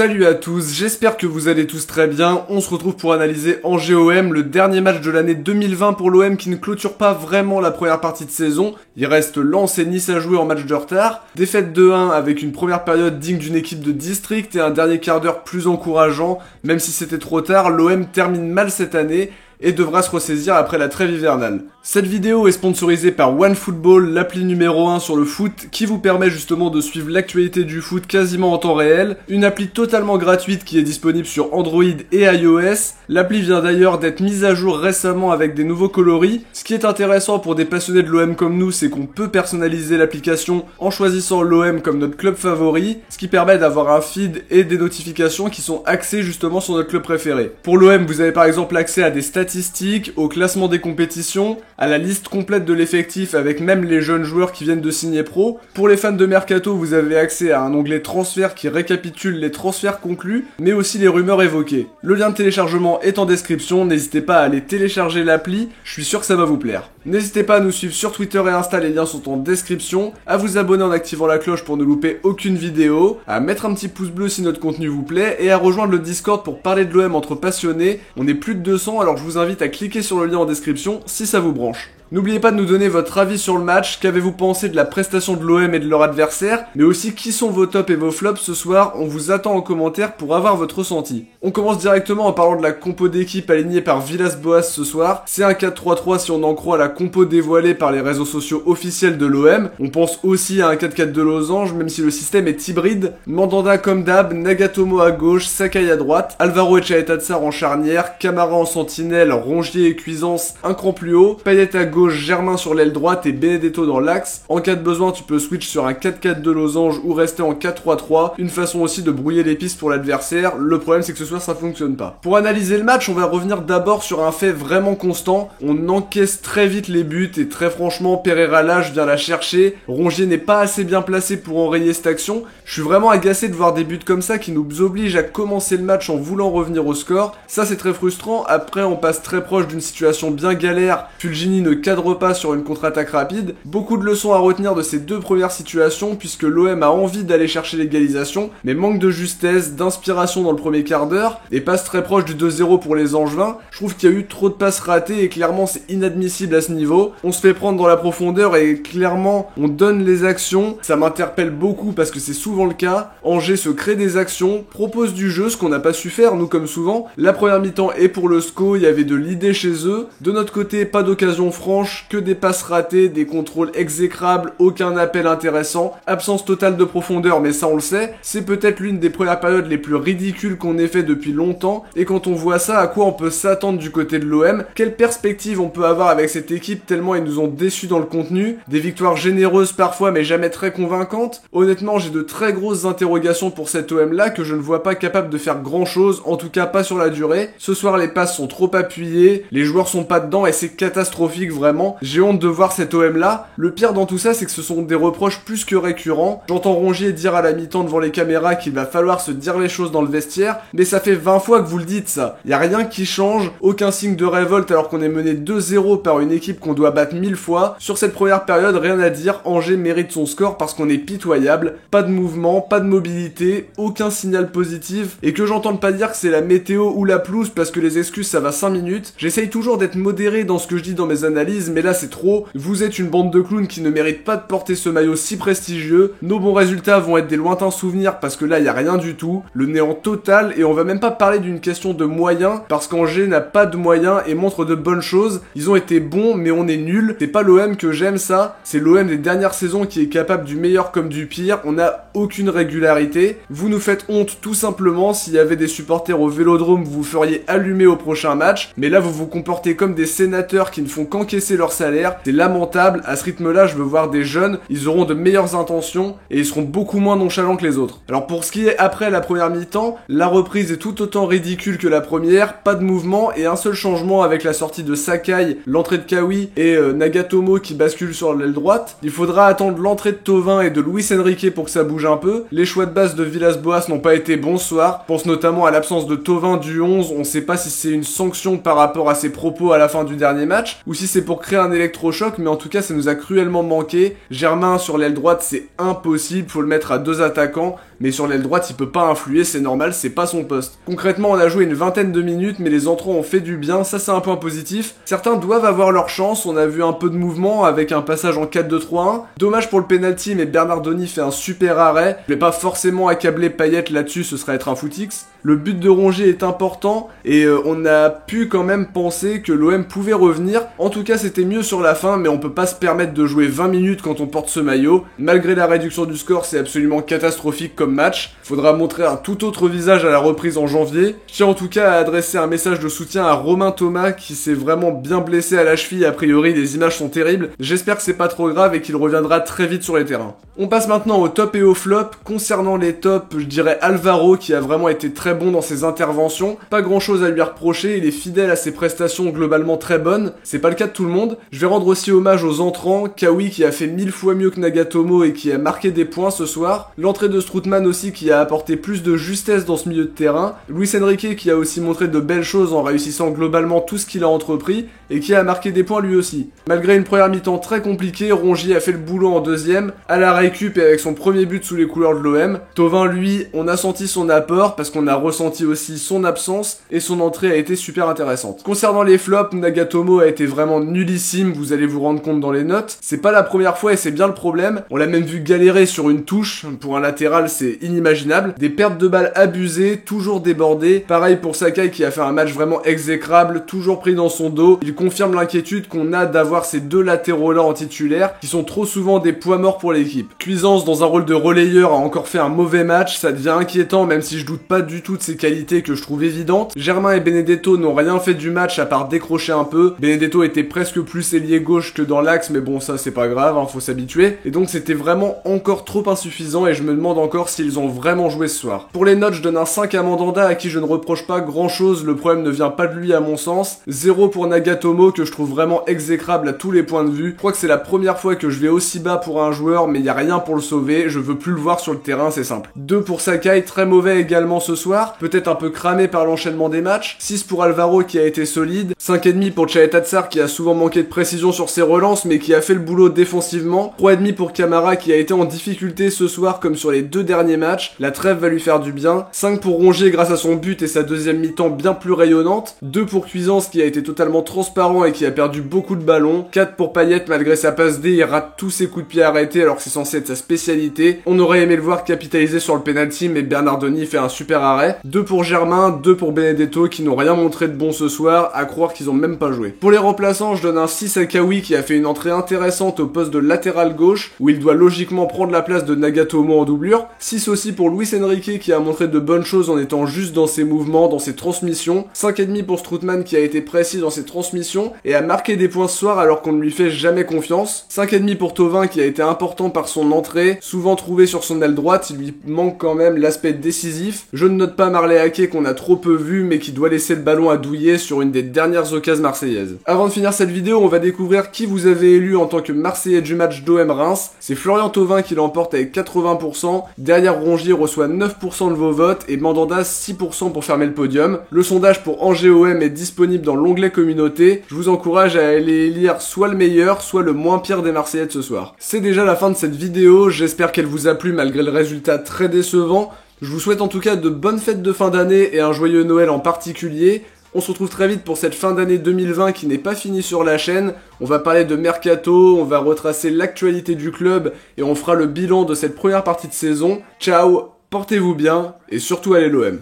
Salut à tous, j'espère que vous allez tous très bien. On se retrouve pour analyser Angers-OM, le dernier match de l'année 2020 pour l'OM qui ne clôture pas vraiment la première partie de saison. Il reste Lens et Nice à jouer en match de retard. Défaite 2-1 avec une première période digne d'une équipe de district et un dernier quart d'heure plus encourageant. Même si c'était trop tard, l'OM termine mal cette année et devra se ressaisir après la trêve hivernale. Cette vidéo est sponsorisée par OneFootball, l'appli numéro 1 sur le foot, qui vous permet justement de suivre l'actualité du foot quasiment en temps réel. Une appli totalement gratuite qui est disponible sur Android et iOS. L'appli vient d'ailleurs d'être mise à jour récemment avec des nouveaux coloris. Ce qui est intéressant pour des passionnés de l'OM comme nous, c'est qu'on peut personnaliser l'application en choisissant l'OM comme notre club favori, ce qui permet d'avoir un feed et des notifications qui sont axées justement sur notre club préféré. Pour l'OM, vous avez par exemple accès à des statistiques, au classement des compétitions, à la liste complète de l'effectif avec même les jeunes joueurs qui viennent de signer pro. Pour les fans de Mercato, vous avez accès à un onglet transfert qui récapitule les transferts conclus, mais aussi les rumeurs évoquées. Le lien de téléchargement est en description, n'hésitez pas à aller télécharger l'appli, je suis sûr que ça va vous plaire. N'hésitez pas à nous suivre sur Twitter et Insta, les liens sont en description, à vous abonner en activant la cloche pour ne louper aucune vidéo, à mettre un petit pouce bleu si notre contenu vous plaît, et à rejoindre le Discord pour parler de l'OM entre passionnés. On est plus de 200, alors je vous invite à cliquer sur le lien en description si ça vous branche. N'oubliez pas de nous donner votre avis sur le match, qu'avez-vous pensé de la prestation de l'OM et de leur adversaire, mais aussi qui sont vos tops et vos flops ce soir, on vous attend en commentaire pour avoir votre ressenti. On commence directement en parlant de la compo d'équipe alignée par Villas-Boas ce soir. C'est un 4-3-3 si on en croit la compo dévoilée par les réseaux sociaux officiels de l'OM. On pense aussi à un 4-4 de losange, même si le système est hybride. Mandanda comme d'hab, Nagatomo à gauche, Sakai à droite, Alvaro Etxaeta en charnière, Camara en sentinelle, Rongier et Cuisance un cran plus haut, Payet à gauche, Germain sur l'aile droite et Benedetto dans l'axe. En cas de besoin, tu peux switch sur un 4-4 de losange ou rester en 4-3-3, une façon aussi de brouiller les pistes pour l'adversaire. Le problème c'est que ce soir ça fonctionne pas. Pour analyser le match, on va revenir d'abord sur un fait vraiment constant. On encaisse très vite les buts et très franchement Pereira lâche vient la chercher. Rongier n'est pas assez bien placé pour enrayer cette action. Je suis vraiment agacé de voir des buts comme ça qui nous obligent à commencer le match en voulant revenir au score. Ça c'est très frustrant. Après on passe très proche d'une situation bien galère. Fulgini ne cadre pas sur une contre-attaque rapide. Beaucoup de leçons à retenir de ces deux premières situations puisque l'OM a envie d'aller chercher l'égalisation mais manque de justesse, d'inspiration dans le premier quart d'heure et passe très proche du 2-0 pour les Angevins. Je trouve qu'il y a eu trop de passes ratées et clairement c'est inadmissible à ce niveau. On se fait prendre dans la profondeur et clairement on donne les actions. Ça m'interpelle beaucoup parce que c'est souvent le cas. Angers se crée des actions, propose du jeu, ce qu'on n'a pas su faire nous comme souvent. La première mi-temps est pour le SCO, il y avait de l'idée chez eux. De notre côté, pas d'occasion franche, que des passes ratées, des contrôles exécrables, aucun appel intéressant, absence totale de profondeur, mais ça on le sait, c'est peut-être l'une des premières périodes les plus ridicules qu'on ait fait depuis longtemps, et quand on voit ça, à quoi on peut s'attendre du côté de l'OM, quelle perspective on peut avoir avec cette équipe tellement ils nous ont déçus dans le contenu, des victoires généreuses parfois mais jamais très convaincantes. Honnêtement, j'ai de très grosses interrogations pour cet OM là que je ne vois pas capable de faire grand chose, en tout cas pas sur la durée. Ce soir les passes sont trop appuyées, les joueurs sont pas dedans et c'est catastrophique vraiment. J'ai honte de voir cet OM là. Le pire dans tout ça, c'est que ce sont des reproches plus que récurrents. J'entends Rongier dire à la mi-temps devant les caméras qu'il va falloir se dire les choses dans le vestiaire, mais ça fait 20 fois que vous le dites ça. Y a rien qui change, aucun signe de révolte alors qu'on est mené 2-0 par une équipe qu'on doit battre 1000 fois. Sur cette première période, rien à dire, Angers mérite son score parce qu'on est pitoyable. Pas de mouvement, pas de mobilité, aucun signal positif, et que j'entende pas dire que c'est la météo ou la pelouse parce que les excuses ça va 5 minutes. J'essaye toujours d'être modéré dans ce que je dis dans mes analyses, mais là c'est trop. Vous êtes une bande de clowns qui ne mérite pas de porter ce maillot si prestigieux. Nos bons résultats vont être des lointains souvenirs parce que là il y a rien du tout. Le néant total, et on va même pas parler d'une question de moyens parce qu'Angers n'a pas de moyens et montre de bonnes choses. Ils ont été bons mais on est nuls. C'est pas l'OM que j'aime ça. C'est l'OM des dernières saisons qui est capable du meilleur comme du pire. On n'a aucune régularité. Vous nous faites honte tout simplement. S'il y avait des supporters au Vélodrome, vous vous feriez allumer au prochain match. Mais là vous vous comportez comme des sénateurs qui ne font qu'encaisser leur salaire. C'est lamentable, à ce rythme-là, je veux voir des jeunes, ils auront de meilleures intentions et ils seront beaucoup moins nonchalants que les autres. Alors pour ce qui est après la première mi-temps, la reprise est tout autant ridicule que la première, pas de mouvement et un seul changement avec la sortie de Sakai, l'entrée de Kawi et Nagatomo qui bascule sur l'aile droite. Il faudra attendre l'entrée de Thauvin et de Luis Enrique pour que ça bouge un peu. Les choix de base de Villas-Boas n'ont pas été bons ce soir. Je pense notamment à l'absence de Thauvin du 11, on sait pas si c'est une sanction par rapport à ses propos à la fin du dernier match ou si c'est pour créer un électrochoc, mais en tout cas ça nous a cruellement manqué. Germain sur l'aile droite c'est impossible, faut le mettre à deux attaquants. mais sur l'aile droite il peut pas influer, c'est normal, c'est pas son poste. Concrètement on a joué une vingtaine de minutes, mais les entrants ont fait du bien, ça c'est un point positif. Certains doivent avoir leur chance, on a vu un peu de mouvement avec un passage en 4-2-3-1. Dommage pour le penalty, mais Bernardoni fait un super arrêt. Je vais pas forcément accabler Payet là-dessus, ce serait être un footix. Le but de Rongier est important et on a pu quand même penser que l'OM pouvait revenir. En tout cas c'était mieux sur la fin, mais on peut pas se permettre de jouer 20 minutes quand on porte ce maillot. Malgré la réduction du score, c'est absolument catastrophique comme match. Faudra montrer un tout autre visage à la reprise en janvier. Je tiens en tout cas à adresser un message de soutien à Romain Thomas qui s'est vraiment bien blessé à la cheville. A priori les images sont terribles. J'espère que c'est pas trop grave et qu'il reviendra très vite sur les terrains. On passe maintenant au top et au flop. Concernant les tops, je dirais Alvaro qui a vraiment été très bon dans ses interventions. Pas grand chose à lui reprocher, il est fidèle à ses prestations globalement très bonnes. C'est pas le cas de tout le monde. Je vais rendre aussi hommage aux entrants. Kawi qui a fait 1000 fois mieux que Nagatomo et qui a marqué des points ce soir. L'entrée de Strootman aussi qui a apporté plus de justesse dans ce milieu de terrain. Luis Enrique qui a aussi montré de belles choses en réussissant globalement tout ce qu'il a entrepris et qui a marqué des points lui aussi. Malgré une première mi-temps très compliquée, Rongier a fait le boulot en deuxième, à la récup et avec son premier but sous les couleurs de l'OM. Thauvin lui, on a senti son apport parce qu'on a ressenti aussi son absence et son entrée a été super intéressante. Concernant les flops, Nagatomo a été vraiment nullissime, vous allez vous rendre compte dans les notes. C'est pas la première fois et c'est bien le problème. On l'a même vu galérer sur une touche, pour un latéral c'est inimaginable. Des pertes de balles abusées, toujours débordées. Pareil pour Sakai qui a fait un match vraiment exécrable, toujours pris dans son dos. Il confirme l'inquiétude qu'on a d'avoir ces deux latéraux là en titulaire, qui sont trop souvent des poids morts pour l'équipe. Cuisance dans un rôle de relayeur a encore fait un mauvais match, ça devient inquiétant même si je doute pas du tout de ses qualités que je trouve évidentes. Germain et Benedetto n'ont rien fait du match à part décrocher un peu. Benedetto était presque plus ailier gauche que dans l'axe, mais bon ça c'est pas grave, hein, faut s'habituer. Et donc c'était vraiment encore trop insuffisant et je me demande encore s'ils ont vraiment joué ce soir. Pour les notes, je donne un 5 à Mandanda à qui je ne reproche pas grand chose, le problème ne vient pas de lui à mon sens. 0 pour Nagatomo que je trouve vraiment exécrable à tous les points de vue. Je crois que c'est la première fois que je vais aussi bas pour un joueur, mais il y a rien pour le sauver, je veux plus le voir sur le terrain, c'est simple. 2 pour Sakai, très mauvais également ce soir, peut-être un peu cramé par l'enchaînement des matchs. 6 pour Alvaro qui a été solide. 5,5 pour Chaetatsar qui a souvent manqué de précision sur ses relances mais qui a fait le boulot défensivement. 3,5 pour Camara qui a été en difficulté ce soir comme sur les deux derniers matchs. La trêve va lui faire du bien. 5 pour Rongier grâce à son but et sa deuxième mi-temps bien plus rayonnante. 2 pour Cuisance qui a été totalement transparent et qui a perdu beaucoup de ballons. 4 pour Payet malgré sa passe D, il rate tous ses coups de pied arrêtés alors que c'est censé être sa spécialité. On aurait aimé le voir capitaliser sur le penalty mais Bernardoni fait un super arrêt. 2 pour Germain, 2 pour Benedetto qui n'ont rien montré de bon ce soir, à croire qu'ils ont même pas joué. Pour les remplaçants, je donne un 6 à Kawi qui a fait une entrée intéressante au poste de latéral gauche où il doit logiquement prendre la place de Nagatomo en doublure. 6 aussi pour Luis Enrique qui a montré de bonnes choses en étant juste dans ses mouvements, dans ses transmissions. 5,5 pour Strootman qui a été précis dans ses transmissions et a marqué des points ce soir alors qu'on ne lui fait jamais confiance. 5,5 pour Thauvin qui a été important par son entrée, souvent trouvé sur son aile droite, il lui manque quand même l'aspect décisif. Je ne note pas Marley Ake qu'on a trop peu vu mais qui doit laisser le ballon à Douillet sur une des dernières occasions marseillaises. Avant de finir cette vidéo, on va découvrir qui vous avez élu en tant que Marseillais du match d'OM Reims. C'est Florian Thauvin qui l'emporte avec 80%, derrière Rongier reçoit 9% de vos votes et Mandanda 6% pour fermer le podium. Le sondage pour Angers OM est disponible dans l'onglet communauté. Je vous encourage à aller lire soit le meilleur, soit le moins pire des Marseillais de ce soir. C'est déjà la fin de cette vidéo, j'espère qu'elle vous a plu malgré le résultat très décevant. Je vous souhaite en tout cas de bonnes fêtes de fin d'année et un joyeux Noël en particulier. On se retrouve très vite pour cette fin d'année 2020 qui n'est pas finie sur la chaîne. On va parler de Mercato, on va retracer l'actualité du club et on fera le bilan de cette première partie de saison. Ciao, portez-vous bien et surtout allez l'OM.